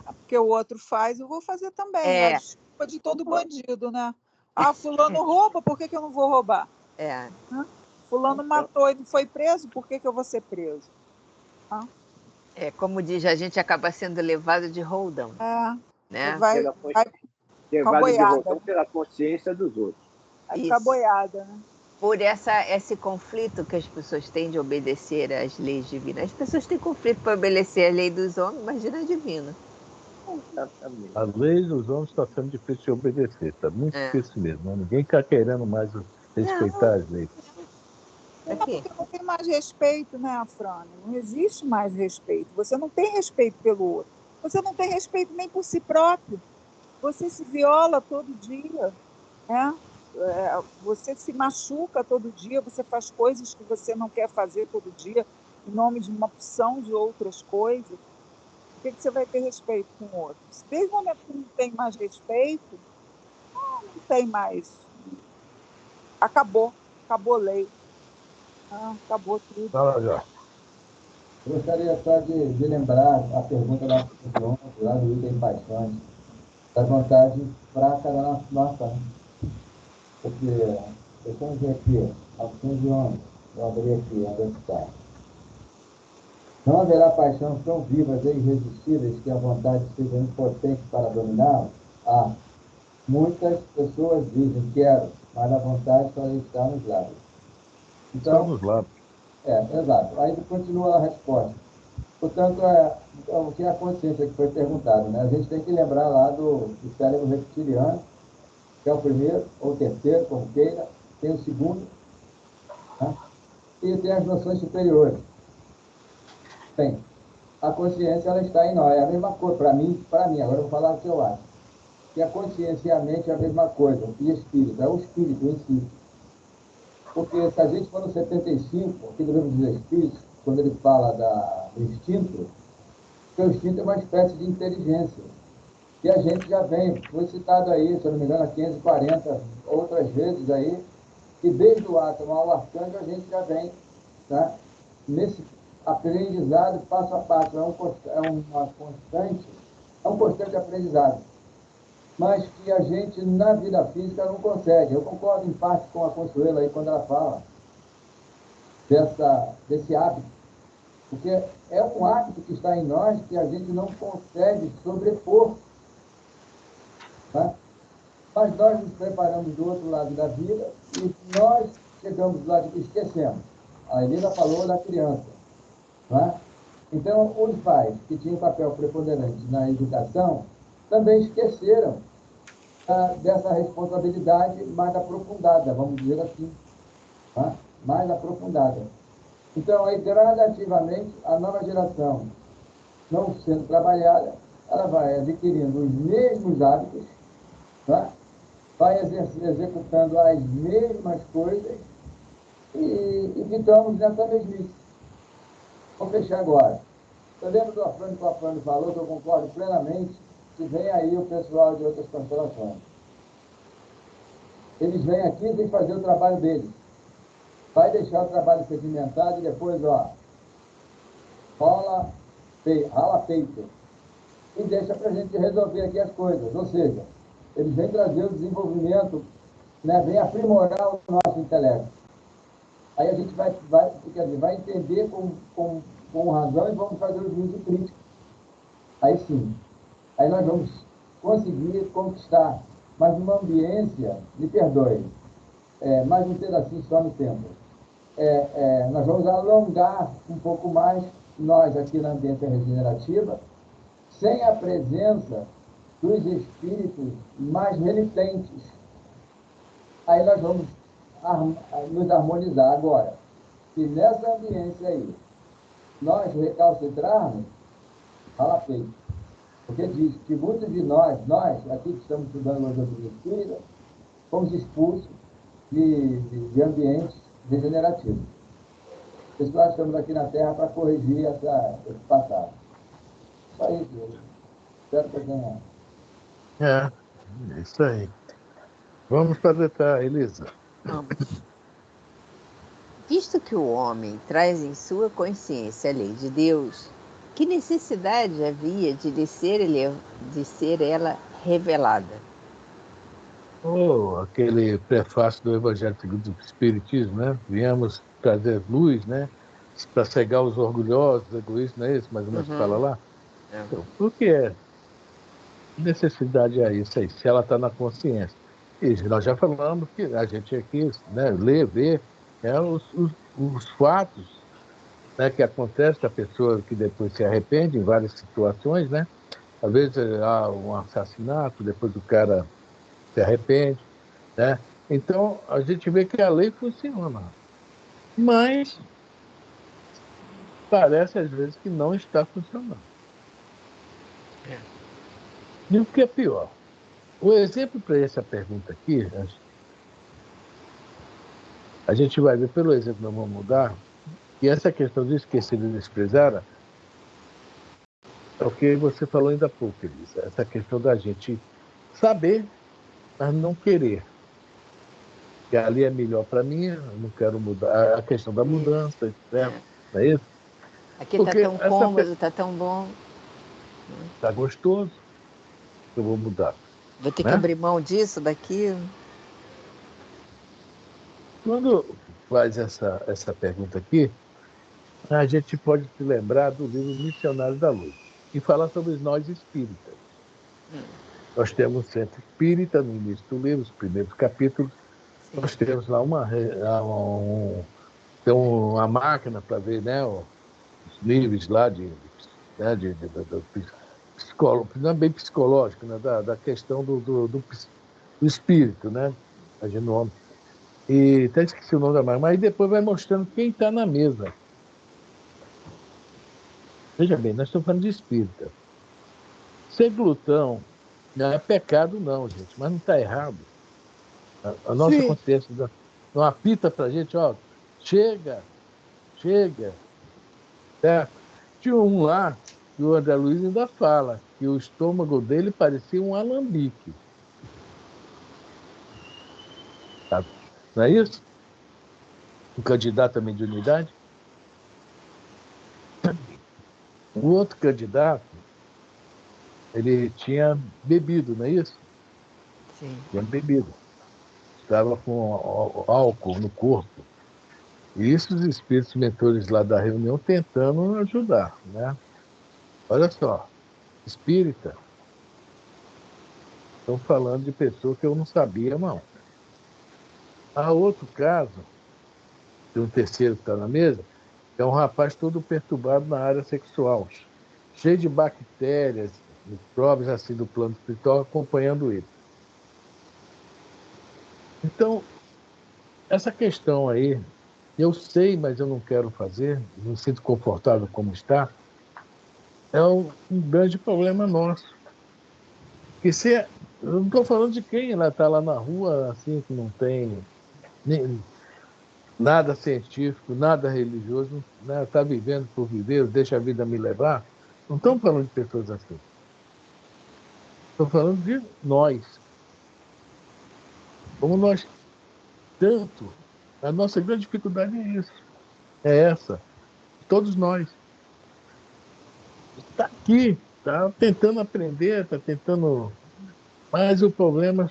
Porque o outro faz, eu vou fazer também. É a desculpa de todo bandido, né? Ah, fulano rouba, por que eu não vou roubar? Fulano matou e não foi preso, por que eu vou ser preso? Como diz, a gente acaba sendo levado de roldão. Né? Vai Levado de roldão pela consciência dos outros. Vai ficar boiada, né? Por esse conflito que as pessoas têm de obedecer às leis divinas. As pessoas têm conflito para obedecer a lei dos homens, imagina a divina. A lei dos homens está sendo difícil de obedecer, está muito difícil mesmo. Ninguém está querendo mais respeitar as leis. Porque não tem mais respeito, né, Afrânia? Não existe mais respeito. Você não tem respeito pelo outro. Você não tem respeito nem por si próprio. Você se viola todo dia, né? Você se machuca todo dia, você faz coisas que você não quer fazer todo dia, em nome de uma opção de outras coisas. Por que você vai ter respeito com outros? Desde o momento que não tem mais respeito, não tem mais. Acabou a lei. Acabou tudo. Fala, Jorge. Gostaria só de lembrar a pergunta da de ontem, lá do Item Paixões, da vontade fraca da nossa. Porque, deixamos ver aqui, 911, eu abri aqui, onde está. Não haverá paixões tão vivas e irresistíveis que a vontade seja impotente para dominá-la? Muitas pessoas dizem quero, mas a vontade só está nos lábios. Então, Estamos lá. Exato. Aí continua a resposta. Portanto, o que é a consciência que foi perguntado, né? A gente tem que lembrar lá do cérebro reptiliano, que é o primeiro, ou o terceiro, como queira, tem o segundo, né? E tem as noções superiores. Bem, a consciência ela está em nós, é a mesma coisa, para mim, agora eu vou falar o que eu acho. Que a consciência e a mente é a mesma coisa, e espírito, é o espírito em si. Porque se a gente for no 75, aqui do livro dos Espíritos, quando ele fala do instinto, que o instinto é uma espécie de inteligência. E a gente já vem, foi citado aí, se eu não me engano, a 540 outras vezes aí, que desde o átomo ao arcanjo a gente já vem, né, nesse aprendizado passo a passo, é um constante aprendizado, mas que a gente na vida física não consegue. Eu concordo em parte com a Consuelo aí quando ela fala desse hábito, porque é um hábito que está em nós que a gente não consegue sobrepor, tá? Mas nós nos preparamos do outro lado da vida e nós chegamos lá e esquecemos. A Helena falou da criança, tá? Então, os pais que tinham papel preponderante na educação também esqueceram dessa responsabilidade mais aprofundada, vamos dizer assim, tá? Mais aprofundada. Então, aí, gradativamente, a nova geração, não sendo trabalhada, ela vai adquirindo os mesmos hábitos, tá? Vai executando as mesmas coisas e ficamos nessa mesmice. Vou fechar agora. Eu lembro do Afrânio que o Afrânio falou, que eu concordo plenamente, que vem aí o pessoal de outras constelações. Eles vêm aqui e têm que fazer o trabalho deles. Vai deixar o trabalho sedimentado e depois, rala peito. E deixa para a gente resolver aqui as coisas. Ou seja, eles vêm trazer o desenvolvimento, né, vêm aprimorar o nosso intelecto. Aí a gente vai entender com razão e vamos fazer o juízo crítico. Aí sim. Aí nós vamos conseguir conquistar, mas numa ambiência, me perdoe, mais um pedacinho só no tempo. Nós vamos alongar um pouco mais, nós aqui na ambiência regenerativa, sem a presença dos espíritos mais renitentes. Aí nós vamos nos harmonizar. Agora, se nessa ambiência aí nós recalcitrarmos, fala feito. Porque diz que muitos de nós aqui que estamos estudando filosofia espírita, fomos expulsos de ambientes regenerativos. Por isso nós estamos aqui na Terra para corrigir esse passado. Só isso. Espero que eu tenha. É isso aí. Vamos para detalhe, Elisa. Vamos. Visto que o homem traz em sua consciência a lei de Deus, que necessidade havia de ser ela revelada? Aquele prefácio do Evangelho segundo o Espiritismo, né? Viemos trazer luz, né? Para cegar os orgulhosos, egoístas, não é isso? Mais ou menos que fala lá? Então, por que necessidade é isso aí, se ela está na consciência? E nós já falamos que a gente aqui, né, lê, vê, os fatos, né, que acontecem com a pessoa que depois se arrepende em várias situações, né? Às vezes há um assassinato, depois o cara se arrepende, né? Então, a gente vê que a lei funciona, mas parece às vezes que não está funcionando. E o que é pior? O exemplo para essa pergunta aqui, a gente vai ver pelo exemplo que nós vamos mudar, que essa questão de esquecer e desprezar é o que você falou ainda há pouco, Elisa. Essa questão da gente saber, mas não querer. Que ali é melhor para mim, eu não quero mudar. A questão da mudança, etc. Não é isso? Aqui está Porque tão cômodo, está tão bom. está gostoso, eu vou mudar. Vou ter que Né? abrir mão disso, daquilo. Quando faz essa pergunta aqui, a gente pode se lembrar do livro Missionários da Luz e falar sobre nós espíritas. Nós temos o Centro Espírita no início do livro, os primeiros capítulos. Sim. Nós temos lá tem uma máquina para ver, né, os níveis lá psicólogo, não é bem psicológico, né, da questão do espírito, né, imagina o homem. E até esqueci o nome da máquina, mas aí depois vai mostrando quem está na mesa. Veja bem, nós estamos falando de espírita. Ser glutão não é pecado, não, gente, mas não está errado. A nossa Sim. consciência não apita para a gente, ó, chega, certo? Tinha um lá, que o André Luiz ainda fala, que o estômago dele parecia um alambique. Tá? Não é isso? Um candidato também de unidade. O outro candidato, ele tinha bebido, não é isso? Sim. Tinha bebido. Estava com álcool no corpo. E isso os espíritos mentores lá da reunião tentando ajudar, né? Olha só, espírita, estão falando de pessoa que eu não sabia, não. Há outro caso, de um terceiro que está na mesa, é um rapaz todo perturbado na área sexual, cheio de bactérias, micróbios assim do plano espiritual acompanhando ele. Então, essa questão aí, eu sei, mas eu não quero fazer, não me sinto confortável como está, é um grande problema nosso. Porque eu não estou falando de quem está lá na rua, assim, que não tem nem, nada científico, nada religioso, né? Está vivendo por viver, deixa a vida me levar. Não estamos falando de pessoas assim. Estou falando de nós. Como nós, tanto, a nossa grande dificuldade é isso. É essa. Todos nós. Está aqui, está tentando aprender, está tentando. Mas o problema,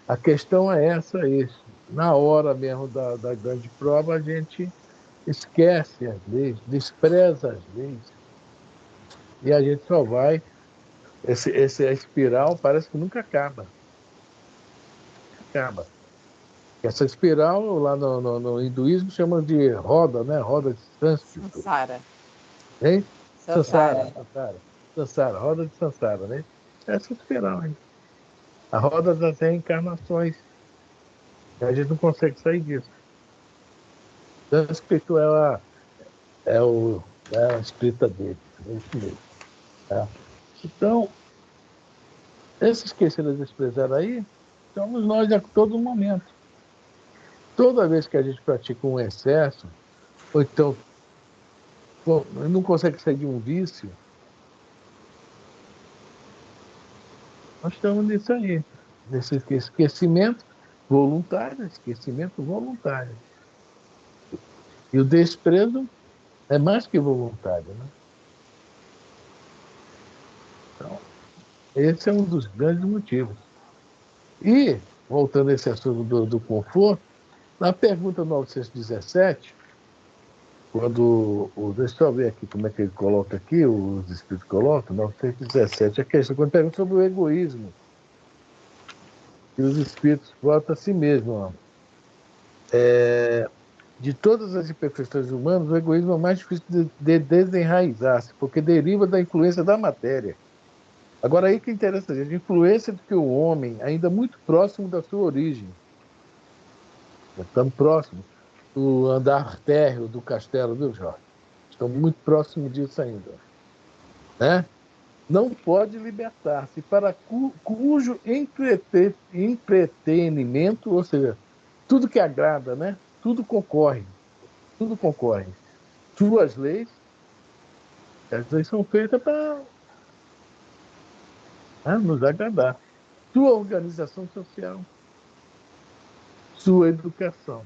a questão é essa aí. Na hora mesmo da grande prova, a gente esquece as leis, despreza as leis, e a gente só vai. Essa espiral parece que nunca acaba. Acaba. Essa espiral, lá no hinduísmo, chamam de roda, né? Roda de sânscrito. Sansara. Hein? Sansara. Sansara, roda de Sansara, né? Essa espiral, hein? A roda das reencarnações. A gente não consegue sair disso. Sânscrito é a escrita dele, é isso mesmo. Tá? Então, esses que se desprezar aí, somos nós a todo momento. Toda vez que a gente pratica um excesso, ou então não consegue sair de um vício, nós estamos nisso aí, nesse esquecimento voluntário. E o desprezo é mais que voluntário, né? Então, esse é um dos grandes motivos. E, voltando a esse assunto do conforto, na pergunta 917, deixa eu ver aqui como é que ele coloca aqui, os espíritos colocam, 917, a questão, quando pergunta sobre o egoísmo, e os espíritos botam a si mesmo, ó. De todas as imperfeições humanas, o egoísmo é o mais difícil de desenraizar-se, porque deriva da influência da matéria. Agora, aí que é interessante, a influência do que o homem, ainda muito próximo da sua origem, estamos próximos do andar térreo do castelo, viu, Jorge? Estamos muito próximos disso ainda, né? não pode libertar-se para cujo entretenimento, ou seja, tudo que agrada, né? Tudo concorre. Suas leis, as leis são feitas para nos agradar. Sua organização social, sua educação.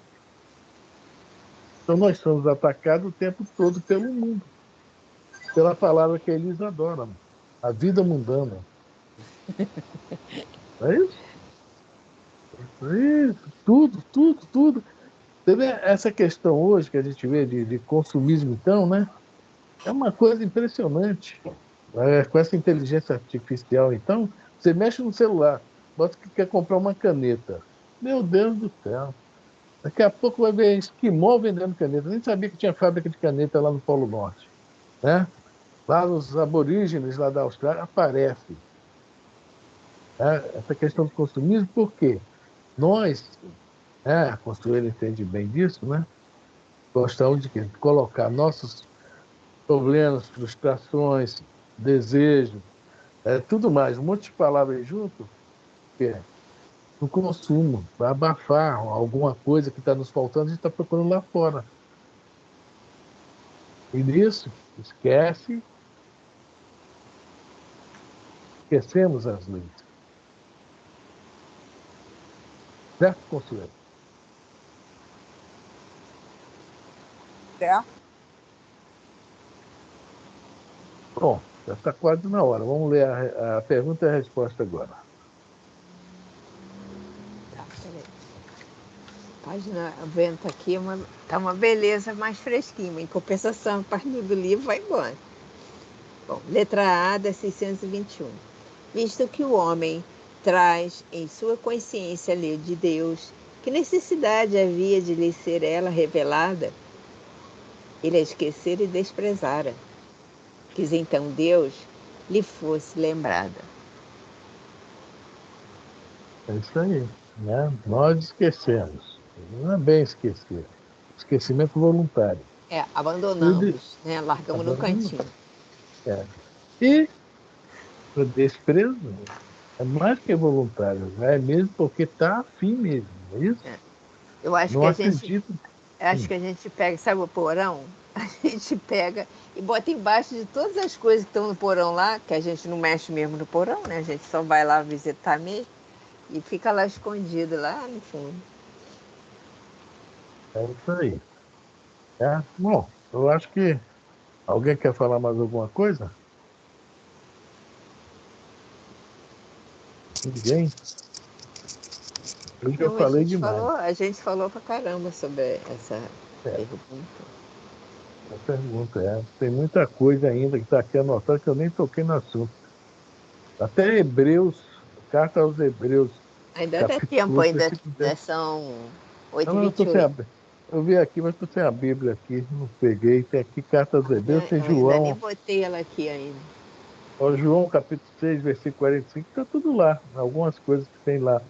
Então nós somos atacados o tempo todo pelo mundo, pela palavra que eles adoram, a vida mundana. É isso? É isso. Tudo, tudo, tudo. Você vê essa questão hoje que a gente vê de consumismo, então, né? É uma coisa impressionante. Com essa inteligência artificial, então, você mexe no celular, bota que quer comprar uma caneta. Meu Deus do céu. Daqui a pouco vai ver esquimó vendendo caneta. Nem sabia que tinha fábrica de caneta lá no Polo Norte. Né? Lá nos aborígenes lá da Austrália aparece. Né? Essa questão do consumismo, por quê? Nós, a Consuelo entende bem disso, né? Gostamos de quê? De colocar nossos problemas, frustrações, desejos, tudo mais, um monte de palavras junto, que é no consumo, para abafar alguma coisa que está nos faltando, a gente está procurando lá fora. E nisso, esquecemos as leis. Certo, Consuelo? Certo? Bom, já está quase na hora. Vamos ler a pergunta e a resposta agora. Tá, peraí. Página, o vento aqui tá uma beleza mais fresquinha. Em compensação, a página do livro vai embora. Bom, letra A da 621. Visto que o homem traz em sua consciência a lei de Deus, que necessidade havia de lhe ser ela revelada? Ele a esquecera e desprezara. Quis então Deus lhe fosse lembrada. É isso aí. Né? Nós esquecemos. Não é bem esquecer. Esquecimento voluntário. Abandonamos, né? Largamos no Abandonamos. cantinho. E o desprezo é mais que voluntário, é mesmo porque está afim mesmo, é isso? Eu acho Não que acredito. que a gente pega, sabe o porão? A gente pega e bota embaixo de todas as coisas que estão no porão lá, que a gente não mexe mesmo no porão, né? A gente só vai lá visitar mesmo e fica lá escondido, lá no fundo. É isso aí. Bom, eu acho que alguém quer falar mais alguma coisa? Ninguém? Hoje eu Não, falei demais. a gente falou pra caramba sobre essa É, pergunta. a pergunta tem muita coisa ainda que está aqui anotada que eu nem toquei no assunto. Até Hebreus, carta aos Hebreus, Ainda dá capítulo tempo, 8, ainda versículo 10. né, são Não, eu tô 8h28. sem eu vi aqui, mas estou sem a Bíblia aqui, não peguei. Tem aqui carta aos Hebreus, tem Eu ainda nem João. botei ela aqui ainda. Ó, João capítulo 6, versículo 45, está tudo lá. Algumas coisas que tem lá.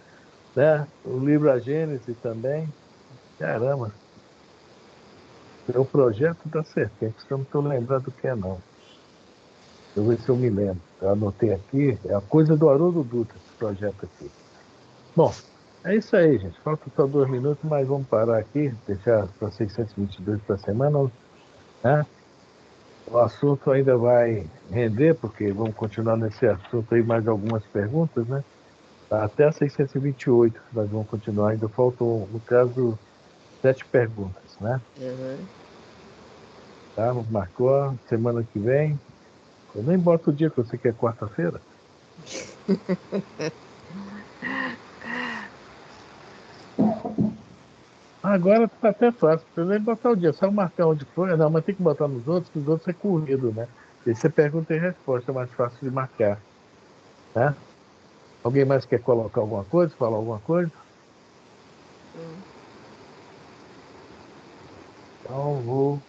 Né? O livro A Gênese também. Caramba, é o projeto da serpente. Eu não estou lembrando do que é, não. Eu vou ver se eu me lembro. Eu anotei aqui, é a coisa do Haroldo Dutra, esse projeto aqui. Bom, é isso aí, gente. Falta só 2 minutos, mas vamos parar aqui, deixar para 622 para a semana. Né? O assunto ainda vai render, porque vamos continuar nesse assunto aí, mais algumas perguntas, né? Até a 628 que nós vamos continuar. Ainda faltam, no caso, 7 perguntas, né? Uhum. Tá? Marcou a semana que vem. Eu nem boto o dia que você quer quarta-feira. Agora tá até fácil. Não precisa nem botar o dia, só marcar onde for. Não, mas tem que botar nos outros, que os outros é corrido, né? E você pergunta e resposta, é mais fácil de marcar. Né? Alguém mais quer colocar alguma coisa, falar alguma coisa? Então, vou